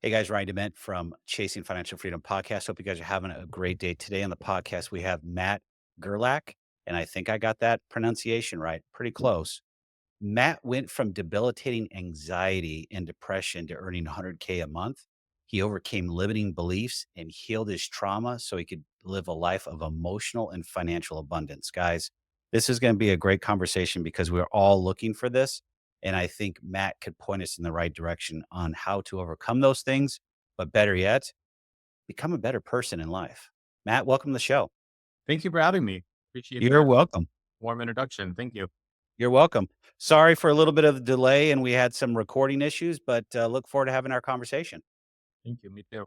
Hey guys, Ryan Dement from Chasing Financial Freedom podcast. Hope you guys are having a great day. Today on the podcast, we have Matt Gerlach, and I think I got that pronunciation right, pretty close. Matt went from debilitating anxiety and depression to earning 100K a month. He overcame limiting beliefs and healed his trauma so he could live a life of emotional and financial abundance. Guys, this is going to be a great conversation because we're all looking for this. And I think Matt could point us in the right direction on how to overcome those things, but better yet, become a better person in life. Matt, welcome to the show. Thank you for having me. Appreciate You're the welcome. warm introduction. Thank you. You're welcome. Sorry for a little bit of a delay and we had some recording issues, but look forward to having our conversation. Thank you. Me too.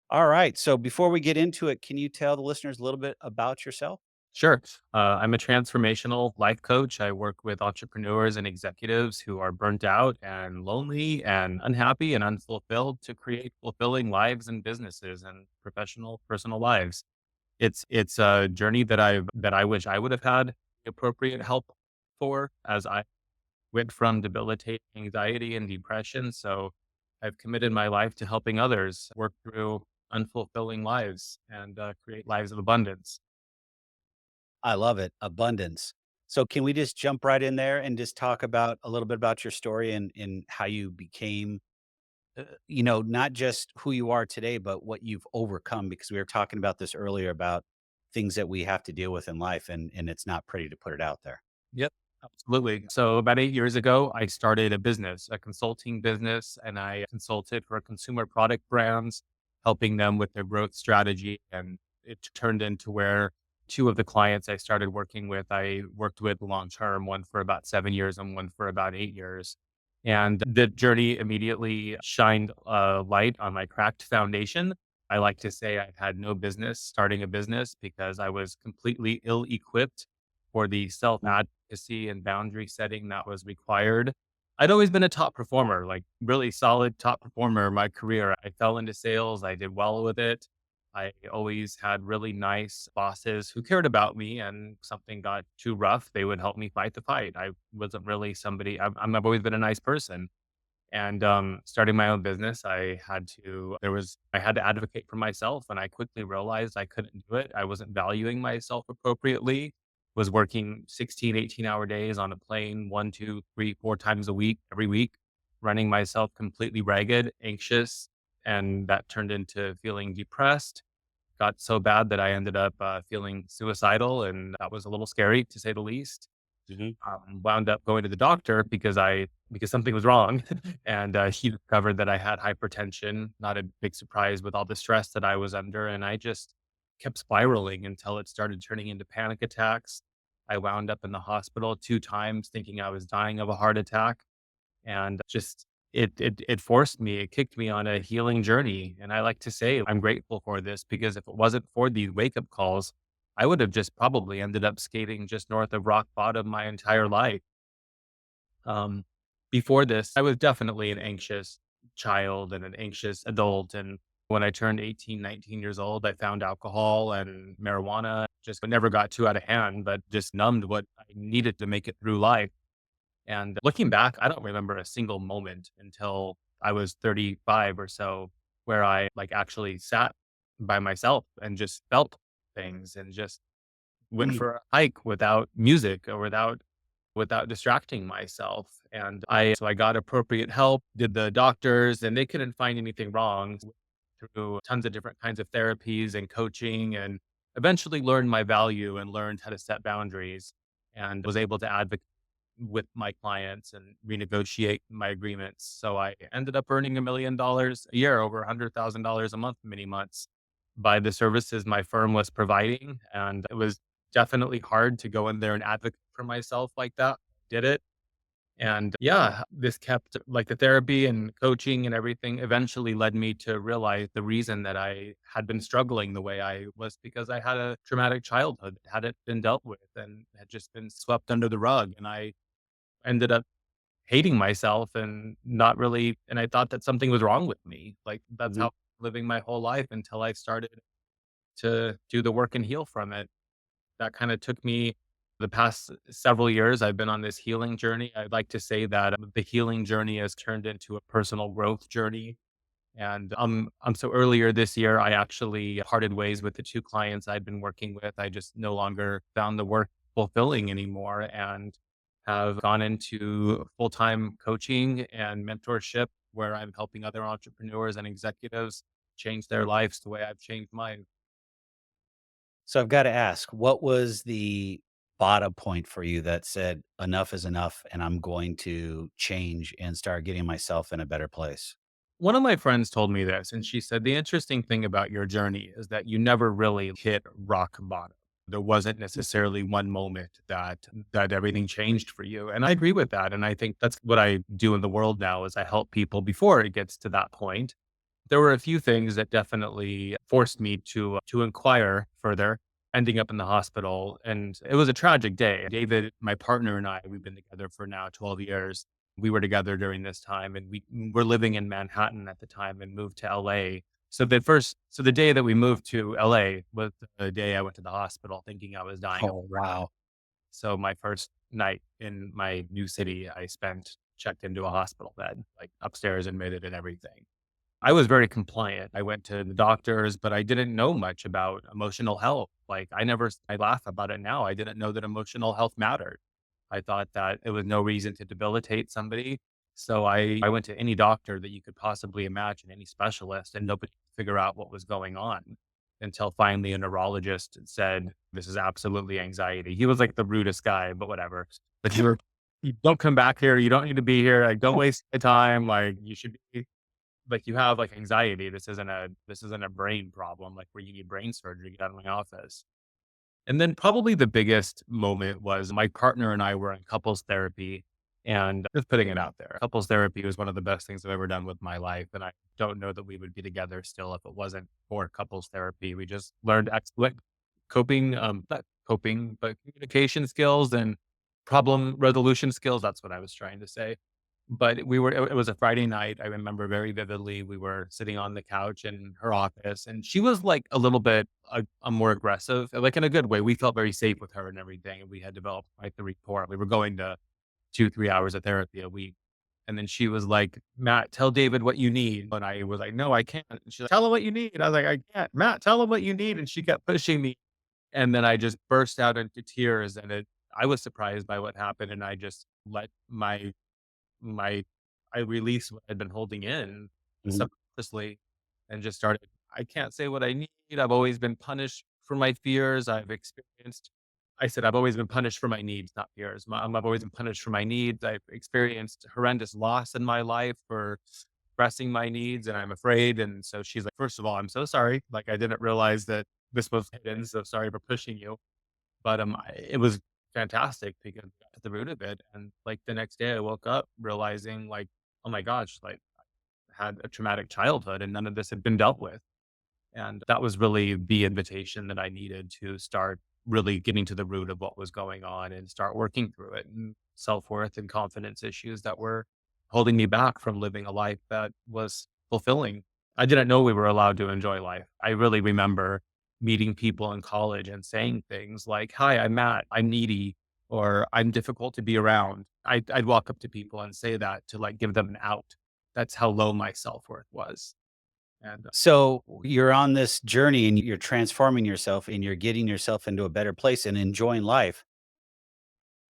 All right. So before we get into it, can you tell the listeners a little bit about yourself? Sure. I'm a transformational life coach. I work with entrepreneurs and executives who are burnt out and lonely and unhappy and unfulfilled to create fulfilling lives and businesses and professional personal lives. It's a journey that I wish I would have had appropriate help for as I went from debilitating anxiety and depression. So I've committed my life to helping others work through unfulfilling lives and create lives of abundance. I love it. Abundance. So can we just jump right in there and just talk about a little bit about your story and how you became, not just who you are today, but what you've overcome? Because we were talking about this earlier about things that we have to deal with in life, and it's not pretty to put it out there. Yep, absolutely. So about 8 years ago, I started a business, a consulting business, and I consulted for consumer product brands, helping them with their growth strategy. And it turned into where two of the clients I started working with, I worked with long term, one for about 7 years and one for about 8 years. And the journey immediately shined a light on my cracked foundation. I like to say I had no business starting a business because I was completely ill equipped for the self advocacy and boundary setting that was required. I'd always been a top performer, like really solid top performer in my career. I fell into sales, I did well with it. I always had really nice bosses who cared about me, and something got too rough, they would help me fight the fight. I wasn't really somebody, I've always been a nice person. And starting my own business, I had to advocate for myself, and I quickly realized I couldn't do it. I wasn't valuing myself appropriately. Was working 16, 18-hour days on a plane, one, two, three, four times a week, every week, running myself completely ragged, anxious, and that turned into feeling depressed. Got so bad that I ended up feeling suicidal, and that was a little scary to say the least. Mhm. Wound up going to the doctor because something was wrong, and he discovered that I had hypertension. Not a big surprise with all the stress that I was under, and I just kept spiraling until it started turning into panic attacks. I wound up in the hospital 2 times, thinking I was dying of a heart attack, and just it forced me, it kicked me on a healing journey. And I like to say I'm grateful for this because if it wasn't for these wake up calls, I would have just probably ended up skating just north of rock bottom my entire life. Um, Before this, I was definitely an anxious child and an anxious adult. And when I turned 18, 19 years old, I found alcohol and marijuana. Just never got too out of hand, but just numbed what I needed to make it through life. And looking back, I don't remember a single moment until I was 35 or so where I like actually sat by myself and just felt things and just went Mm. for a hike without music or without distracting myself. And I got appropriate help, did the doctors, and they couldn't find anything wrong through tons of different kinds of therapies and coaching, and eventually learned my value and learned how to set boundaries and was able to advocate with my clients and renegotiate my agreements. So I ended up earning $1 million a year, over $100,000 a month, many months by the services my firm was providing. And it was definitely hard to go in there and advocate for myself like that. Did it. And yeah, this kept like the therapy and coaching and everything eventually led me to realize the reason that I had been struggling the way I was because I had a traumatic childhood that hadn't been dealt with and had just been swept under the rug. And I ended up hating myself and not really, and I thought that something was wrong with me. Like that's Mhm. how living my whole life until I started to do the work and heal from it. That kind of took me the past several years. I've been on this healing journey. I'd like to say that the healing journey has turned into a personal growth journey. And so earlier this year, I actually parted ways with the two clients I'd been working with. I just no longer found the work fulfilling anymore and have gone into full time coaching and mentorship where I'm helping other entrepreneurs and executives change their lives the way I've changed mine. So I've got to ask, what was the bottom point for you that said, enough is enough and I'm going to change and start getting myself in a better place? One of my friends told me this, and she said, the interesting thing about your journey is that you never really hit rock bottom. There wasn't necessarily one moment that everything changed for you. And I agree with that. And I think that's what I do in the world now is I help people before it gets to that point. There were a few things that definitely forced me to inquire further, ending up in the hospital, and it was a tragic day. David, my partner, and I, we've been together for now 12 years. We were together during this time, and we were living in Manhattan at the time and moved to LA. So the day that we moved to LA was the day I went to the hospital thinking I was dying of Oh, a heart attack. wow. So my first night in my new city, I spent checked into a hospital bed, like upstairs admitted and everything. I was very compliant. I went to the doctors, but I didn't know much about emotional health. Like I laugh about it now. I didn't know that emotional health mattered. I thought that it was no reason to debilitate somebody. So I went to any doctor that you could possibly imagine, any specialist, and nobody could figure out what was going on until finally a neurologist said, this is absolutely anxiety. He was like the rudest guy, but whatever. But you don't come back here. You don't need to be here. Like, don't waste my time. Like, you should be like, you have, like, anxiety. This isn't a brain problem, like, where you need brain surgery, get out of my office. And then probably the biggest moment was my partner and I were in couples therapy, and just putting it out there. Couples therapy was one of the best things I've ever done with my life, and I don't know that we would be together still if it wasn't for couples therapy. We just learned excellent coping, not coping, but communication skills and problem resolution skills. That's what I was trying to say. But it was a Friday night, I remember very vividly. We were sitting on the couch in her office, and she was, like, a little bit, more aggressive, like, in a good way. We felt very safe with her and everything, and we had developed quite the rapport. We were going to 2, 3 hours of therapy a week, and then she was like, "Matt, tell David what you need." And I was like, "No, I can't." And she's like, "Tell him what you need." And I was like, "I can't. Matt, tell him what you need." And she kept pushing me, and then I just burst out into tears, and I was surprised by what happened, and I just let my I released what I'd been holding in Mhm. subconsciously and just started, I can't say what I need. I've always been punished for my fears. I said, I've always been punished for my needs, not fears. I've always been punished for my needs. I've experienced horrendous loss in my life for expressing my needs and I'm afraid. And so she's like, first of all, I'm so sorry. Like, I didn't realize that this was hidden. So sorry for pushing you. But, it was fantastic because we got to the root of it, and, like, the next day I woke up realizing, like, "Oh my gosh, like, I had a traumatic childhood and none of this had been dealt with." And that was really the invitation that I needed to start really getting to the root of what was going on and start working through it, and self-worth and confidence issues that were holding me back from living a life that was fulfilling. I didn't know we were allowed to enjoy life. I really remember meeting people in college and saying things like, "Hi, I'm Matt. I'm needy," or "I'm difficult to be around." I'd walk up to people and say that to, like, give them an out. That's how low my self-worth was. And So you're on this journey and you're transforming yourself and you're getting yourself into a better place and enjoying life.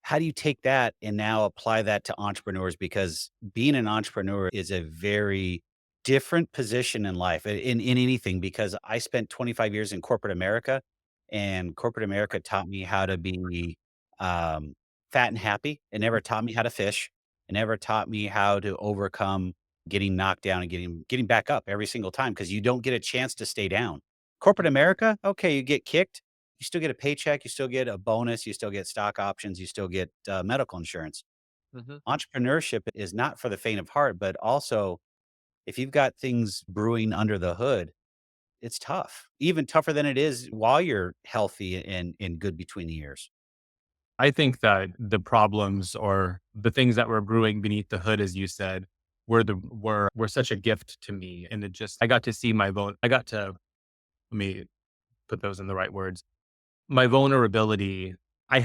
How do you take that and now apply that to entrepreneurs? Because being an entrepreneur is a very different position in life, in anything, because I spent 25 years in corporate America, and corporate America taught me how to be fat and happy. It never taught me how to fish. It never taught me how to overcome getting knocked down and getting back up every single time because you don't get a chance to stay down. Corporate America, okay, you get kicked, you still get a paycheck, you still get a bonus, you still get stock options, you still get, medical insurance. Mhm. Entrepreneurship is not for the faint of heart, but also if you've got things brewing under the hood, it's tough, even tougher than it is while you're healthy and good between the ears. I think that the problems or the things that were brewing beneath the hood, as you said, were such a gift to me. And it just I got to see I got to let me put those in the right words. My vulnerability, I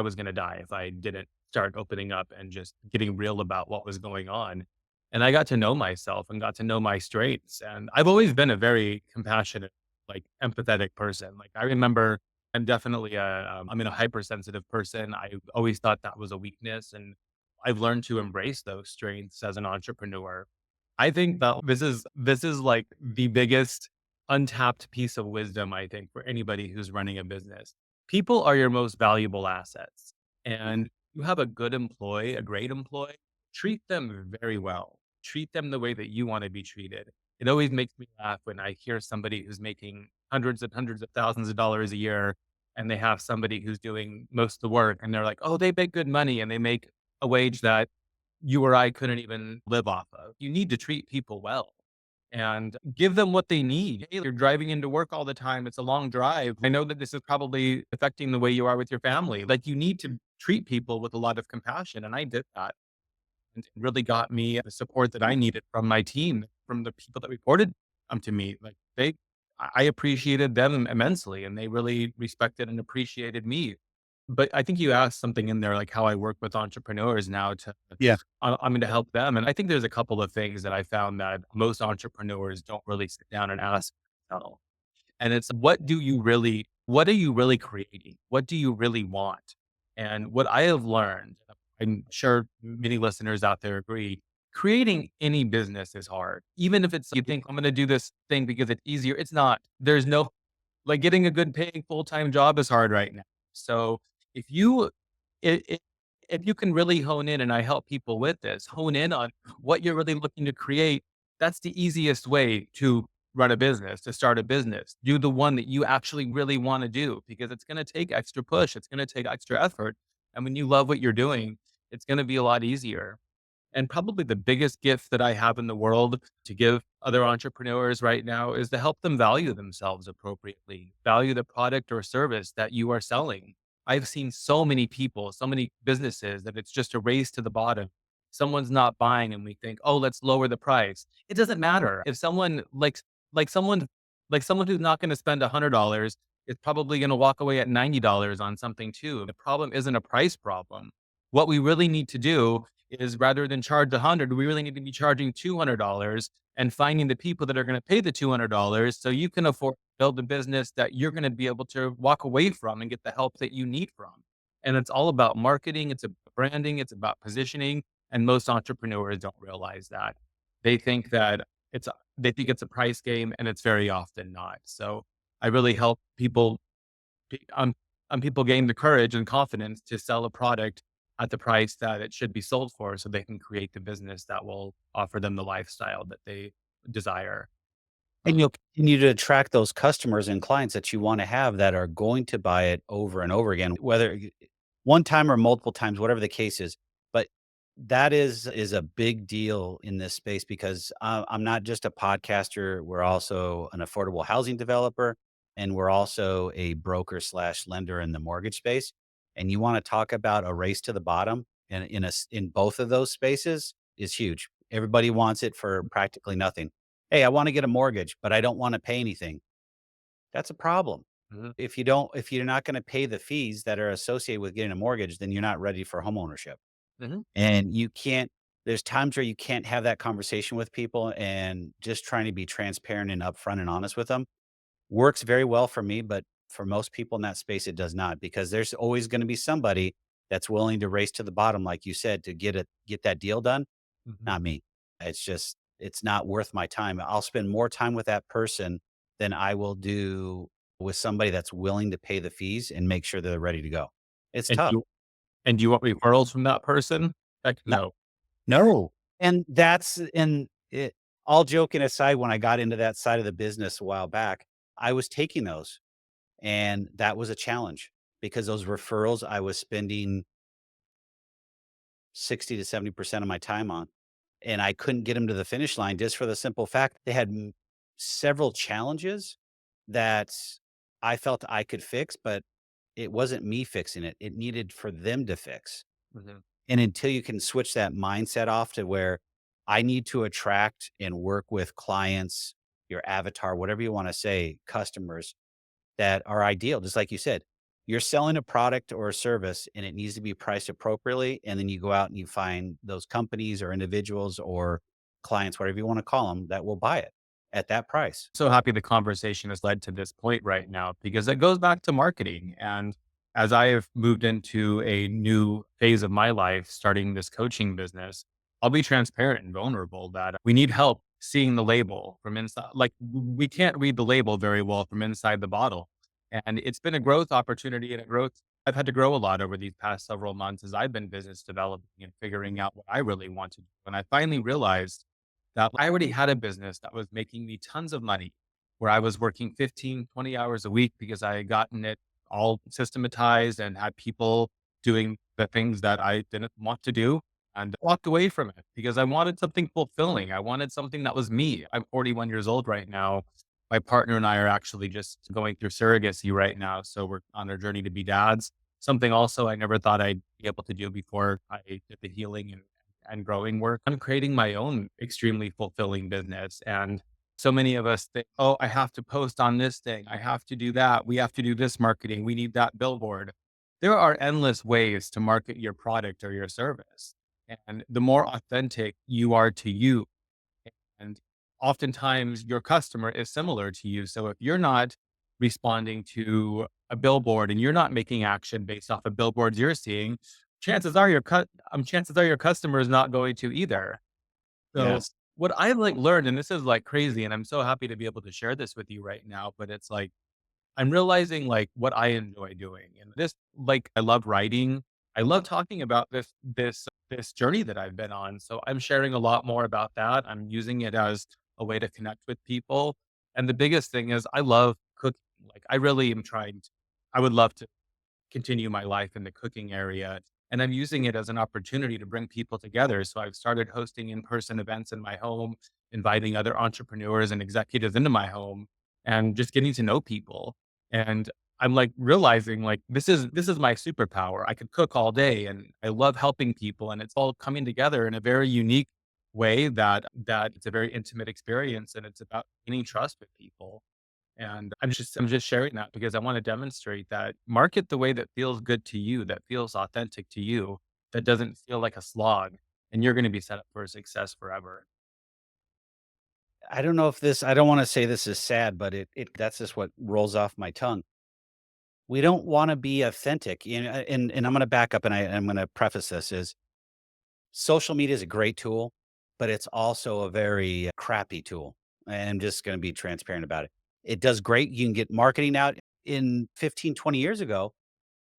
was gonna die if I didn't start opening up and just getting real about what was going on. And I got to know myself and got to know my strengths. And I've always been a very compassionate, like empathetic person. Like I remember I'm definitely I'm a hypersensitive person. I always thought that was a weakness. And I've learned to embrace those strengths as an entrepreneur. I think that this is like the biggest untapped piece of wisdom, I think, for anybody who's running a business. People are your most valuable assets. And you have a good employee, a great employee, treat them very well. Treat them the way that you want to be treated. It always makes me laugh when I hear somebody who's making hundreds of thousands of dollars a year and they have somebody who's doing most of the work and they're like, oh, they make good money and they make a wage that you or I couldn't even live off of. You need to treat people well and give them what they need. Hey, you're driving into work all the time. It's a long drive. I know that this is probably affecting the way you are with your family. Like you need to treat people with a lot of compassion. And I did that and it really got me the support that I needed from my team, from the people that reported to me. Like I appreciated them immensely and they really respected and appreciated me. But I think you asked something in there, like how I work with entrepreneurs now to Yeah. I'm going to help them. And I think there's a couple of things that I found that most entrepreneurs don't really sit down and ask themselves. And it's what are you really creating? What do you really want? And what I have learned, I'm sure many listeners out there agree, creating any business is hard. Even if it's you think I'm going to do this thing because it's easier, it's not. There's no like getting a good paying full-time job is hard right now. So if you I if you can really hone in, and I help people with this, hone in on what you're really looking to create, that's the easiest way to run a business, to start a business. Do the one that you actually really want to do because it's going to take extra push, it's going to take extra effort. And when you love what you're doing, it's going to be a lot easier. And probably the biggest gift that I have in the world to give other entrepreneurs right now is to help them value themselves appropriately, value the product or service that you are selling. I've seen so many people, so many businesses that it's just a race to the bottom. Someone's not buying and we think, "Oh, let's lower the price." It doesn't matter. If someone like someone like someone who's not going to spend $100 is probably going to walk away at $90 on something too. The problem isn't a price problem. What we really need to do is rather than charge 100, we really need to be charging $200 and finding the people that are going to pay the $200 so you can afford to build a business that you're going to be able to walk away from and get the help that you need from. And it's all about marketing, it's about branding, it's about positioning, and most entrepreneurs don't realize that. They think that they think it's a price game and it's very often not. So I really help people Pe people gain the courage and confidence to sell a product at the price that it should be sold for so they can create the business that will offer them the lifestyle that they desire. And you'll continue to attract those customers and clients that you wanna have that are going to buy it over and over again, whether one time or multiple times, whatever the case is. But that is a big deal in this space because I'm not just a podcaster. We're also an affordable housing developer, and we're also a broker slash lender in the mortgage space. And you want to talk about a race to the bottom, and in both of those spaces is huge. Everybody wants it for practically nothing. Hey, I want to get a mortgage, but I don't want to pay anything. That's a problem. Mhm, If you're not gonna pay the fees that are associated with getting a mortgage, then you're not ready for homeownership. mhm, And you can't there's times where you can't have that conversation with people and just trying to be transparent and upfront and honest with them works very well for me, but for most people in that space, it does not because there's always gonna be somebody that's willing to race to the bottom, like you said, to get that deal done. mhm. Not me. It's not worth my time. I'll spend more time with that person than I will do with somebody that's willing to pay the fees and make sure they're ready to go. It's And tough. do you want referrals from that person? Heck No. no. No. And that's and it all joking aside, when I got into that side of the business a while back, I was taking those, and that was a challenge because those referrals I was spending 60 to 70% of my time on. And I couldn't get them to the finish line just for the simple fact they had several challenges that I felt I could fix, but it wasn't me fixing it. It needed for them to fix. Mhm. And until you can switch that mindset off to where I need to attract and work with clients, your avatar, whatever you want to say, customers that are ideal, just like you said. You're selling a product or a service and it needs to be priced appropriately. And then you go out and you find those companies or individuals or clients, whatever you want to call them, that will buy it at that price. So happy the conversation has led to this point right now because it goes back to marketing. And as I have moved into a new phase of my life, starting this coaching business, I'll be transparent and vulnerable that we need help seeing the label from inside. Like we can't read the label very well from inside the bottle. And it's been a growth opportunity and a growth. I've had to grow a lot over these past several months as I've been business developing and figuring out what I really want to do. And I finally realized that I already had a business that was making me tons of money where I was working 15, 20 hours a week because I had gotten it all systematized and had people doing the things that I didn't want to do and walked away from it because I wanted something fulfilling. I wanted something that was me. I'm 41 years old right now. My partner and I are actually just going through surrogacy right now. So we're on our journey to be dads. Something also I never thought I'd be able to do before I did the healing and growing work. I'm creating my own extremely fulfilling business. And so many of us think, oh, I have to post on this thing. I have to do that. We have to do this marketing. We need that billboard. There are endless ways to market your product or your service. And the more authentic you are to you, and oftentimes your customer is similar to you. So if you're not responding to a billboard and you're not making action based off of billboards you're seeing, chances are your customer is not going to either. So Yes. what I like learned, and this is like crazy, and I'm so happy to be able to share this with you right now, but it's like I'm realizing like what I enjoy doing. And this, like, I love writing. I love talking about this journey that I've been on. So I'm sharing a lot more about that. I'm using it as a way to connect with people. And the biggest thing is I love cooking. Like I really am trying to, I would love to continue my life in the cooking area. And I'm using it as an opportunity to bring people together. So I've started hosting in person events in my home, inviting other entrepreneurs and executives into my home and just getting to know people. And I'm like realizing like this is my superpower. I could cook all day and I love helping people and it's all coming together in a very unique way that it's a very intimate experience and it's about gaining trust with people. And I'm just sharing that because I want to demonstrate that market the way that feels good to you, that feels authentic to you, that doesn't feel like a slog, and you're going to be set up for success forever. I don't know if this I don't wanna say this is sad, but it that's just what rolls off my tongue. We don't wanna be authentic, and I'm gonna back up and I'm gonna preface this is social media is a great tool, but it's also a very crappy tool. I'm just gonna be transparent about it. It does great. You can get marketing out. In 15, 20 years ago,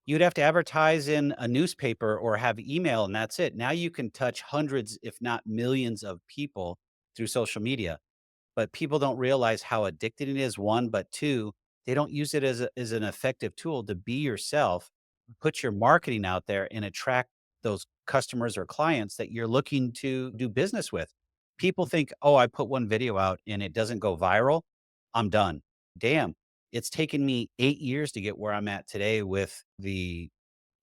you'd have to advertise in a newspaper or have email, and that's it. Now you can touch hundreds, if not millions of people through social media. But people don't realize how addicting it is, 1, but 2, they don't use it as an effective tool to be yourself, put your marketing out there, and attract those customers or clients that you're looking to do business with. People think, "Oh, I put 1 video out and it doesn't go viral, I'm done." Damn, it's taken me 8 years to get where I'm at today with the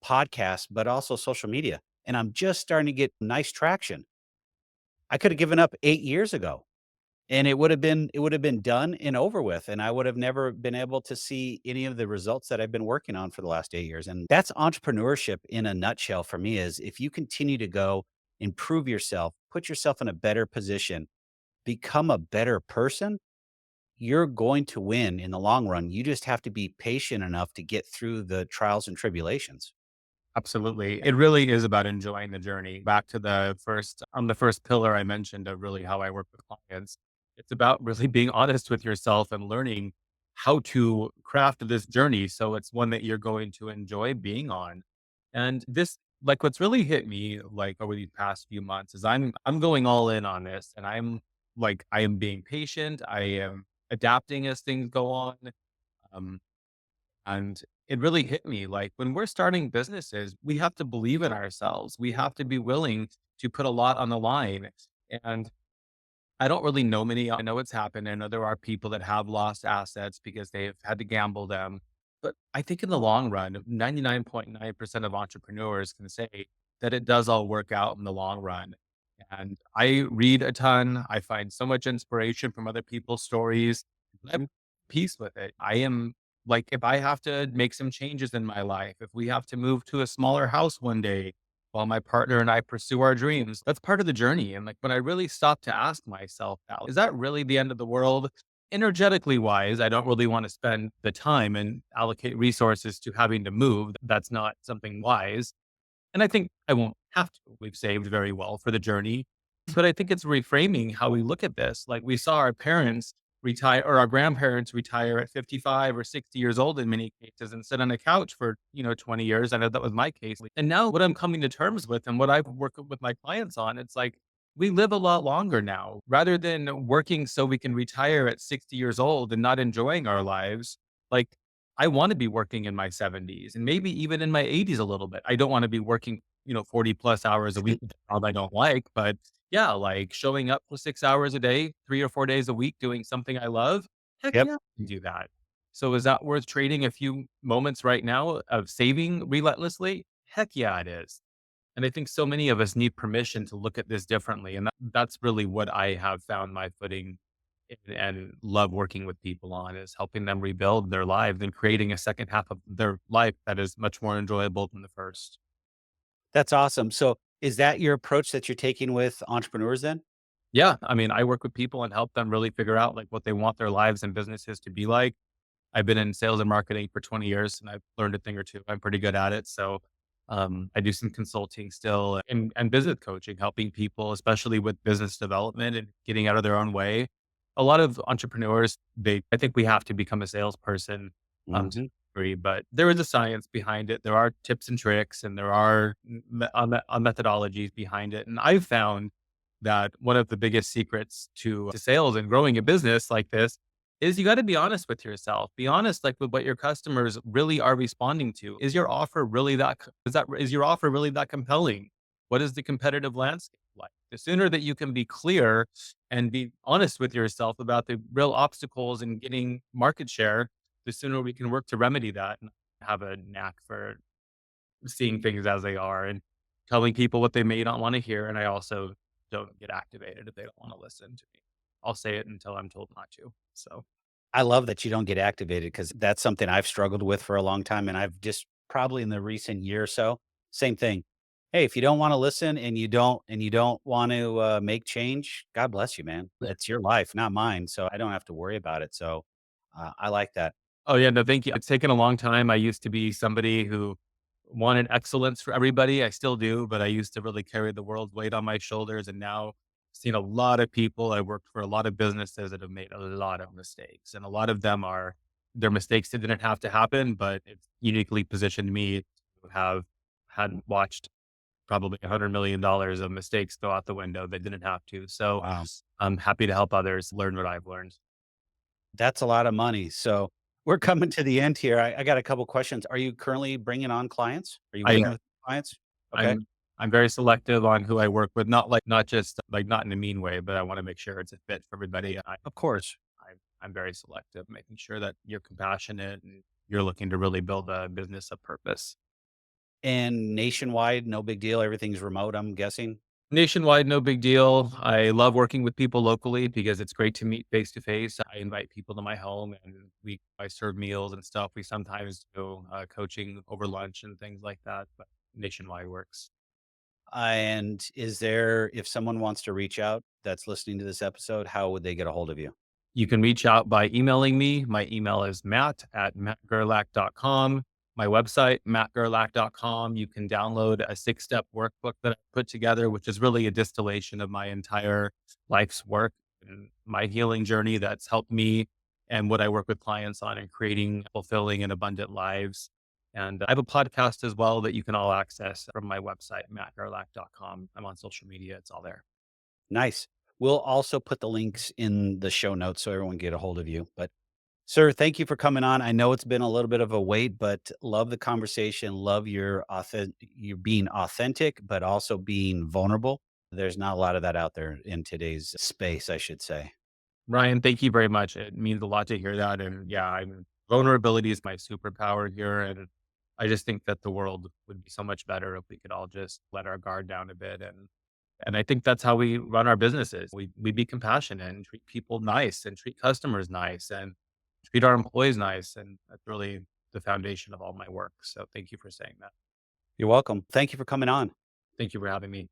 podcast, but also social media, and I'm just starting to get nice traction. I could have given up 8 years ago. And it would have been done and over with, and I would have never been able to see any of the results that I've been working on for the last 8 years, and that's entrepreneurship in a nutshell for me is if you continue to go, improve yourself, put yourself in a better position, become a better person, you're going to win in the long run. You just have to be patient enough to get through the trials and tribulations. Absolutely. It really is about enjoying the journey. Back to the first pillar I mentioned of really how I work with clients. It's about really being honest with yourself and learning how to craft this journey so it's one that you're going to enjoy being on. And this, like, what's really hit me like over these past few months is I'm going all in on this and I am being patient. I am adapting as things go on. Um, and it really hit me like when we're starting businesses, we have to believe in ourselves. We have to be willing to put a lot on the line. And I don't really know many. I know it's happened. I know there are people that have lost assets because they've had to gamble them. But I think in the long run, 99.9% of entrepreneurs can say that it does all work out in the long run. And I read a ton. I find so much inspiration from other people's stories. I'm peace with it. I am like, if I have to make some changes in my life, if we have to move to a smaller house one day, while my partner and I pursue our dreams. That's part of the journey. And like when I really stop to ask myself that, is that really the end of the world? Energetically wise, I don't really want to spend the time and allocate resources to having to move. That's not something wise. And I think I won't have to. We've saved very well for the journey. But I think it's reframing how we look at this. Like we saw our parents retire or our grandparents retire at 55 or 60 years old in many cases and sit on a couch for, 20 years. I know that was my case. And now what I'm coming to terms with and what I've worked with my clients on, it's like we live a lot longer now rather than working so we can retire at 60 years old and not enjoying our lives. Like I want to be working in my 70s and maybe even in my 80s a little bit. I don't want to be working, 40 plus hours a week, with a job I don't like, but yeah, like showing up for 6 hours a day, 3 or 4 days a week, doing something I love. Heck Yep. yeah, I can do that. So is that worth trading a few moments right now of saving relentlessly? Heck yeah, it is. And I think so many of us need permission to look at this differently. And that's really what I have found my footing in and love working with people on is helping them rebuild their lives and creating a second half of their life that is much more enjoyable than the first. That's awesome. So is that your approach that you're taking with entrepreneurs then? Yeah. I mean, I work with people and help them really figure out like what they want their lives and businesses to be like. I've been in sales and marketing for 20 years and I've learned a thing or two. I'm pretty good at it. So I do some consulting still and business coaching, helping people, especially with business development and getting out of their own way. A lot of entrepreneurs, I think we have to become a salesperson to Mhm. a degree, but there is a science behind it. There are tips and tricks and there are methodologies behind it. And I've found that one of the biggest secrets to sales and growing a business like this is you gotta be honest with yourself. Be honest, like, with what your customers really are responding to. Is your offer really is your offer really that compelling? What is the competitive landscape like? The sooner that you can be clear and be honest with yourself about the real obstacles in getting market share, the sooner we can work to remedy that and have a knack for seeing things as they are and telling people what they may not wanna hear, and I also don't get activated if they don't wanna listen to me. I'll say it until I'm told not to, so I love that you don't get activated because that's something I've struggled with for a long time, and I've just probably in the recent year or so, same thing. Hey, if you don't wanna listen and you don't want to, make change, God bless you, man. It's your life, not mine, so I don't have to worry about it, so, I like that. oh, yeah, no, thank you. It's taken a long time. I used to be somebody who wanted excellence for everybody. I still do, but I used to really carry the world's weight on my shoulders. And now I've seen a lot of people. I worked for a lot of businesses that have made a lot of mistakes. And a lot of them are their mistakes that didn't have to happen, but it's uniquely positioned me to have had watched probably $100 million of mistakes go out the window that didn't have to. So Wow. I'm happy to help others learn what I've learned. That's a lot of money, so we're coming to the end here. I got a couple questions. Are you currently bringing on clients? Are you I working with clients? Okay. I'm very selective on who I work with, not just like not in a mean way, but I want to make sure it's a fit for everybody. Of course. I'm very selective, making sure that you're compassionate and you're looking to really build a business of purpose. And nationwide, no big deal, everything's remote, I'm guessing? Nationwide, no big deal. I love working with people locally because it's great to meet face to face. I invite people to my home and I serve meals and stuff. We sometimes do coaching over lunch and things like that, but nationwide works. And is there if someone wants to reach out that's listening to this episode, how would they get a hold of you? You can reach out by emailing me. My email is matt@mattgerlach.com. My website, mattgerlach.com. You can download a 6-step workbook that I put together, which is really a distillation of my entire life's work and my healing journey that's helped me and what I work with clients on in creating fulfilling and abundant lives. And I have a podcast as well that you can all access from my website, mattgerlach.com. I'm on social media. It's all there. Nice. We'll also put the links in the show notes so everyone can get a hold of you. But sir, thank you for coming on. I know it's been a little bit of a wait, but love the conversation. Love your you being authentic, but also being vulnerable. There's not a lot of that out there in today's space, I should say. Ryan, thank you very much. It means a lot to hear that. And yeah, vulnerability is my superpower here. And I just think that the world would be so much better if we could all just let our guard down a bit. And I think that's how we run our businesses. We be compassionate and treat people nice and treat customers nice and treat our employees nice. And that's really the foundation of all my work. So thank you for saying that. You're welcome. Thank you for coming on. Thank you for having me.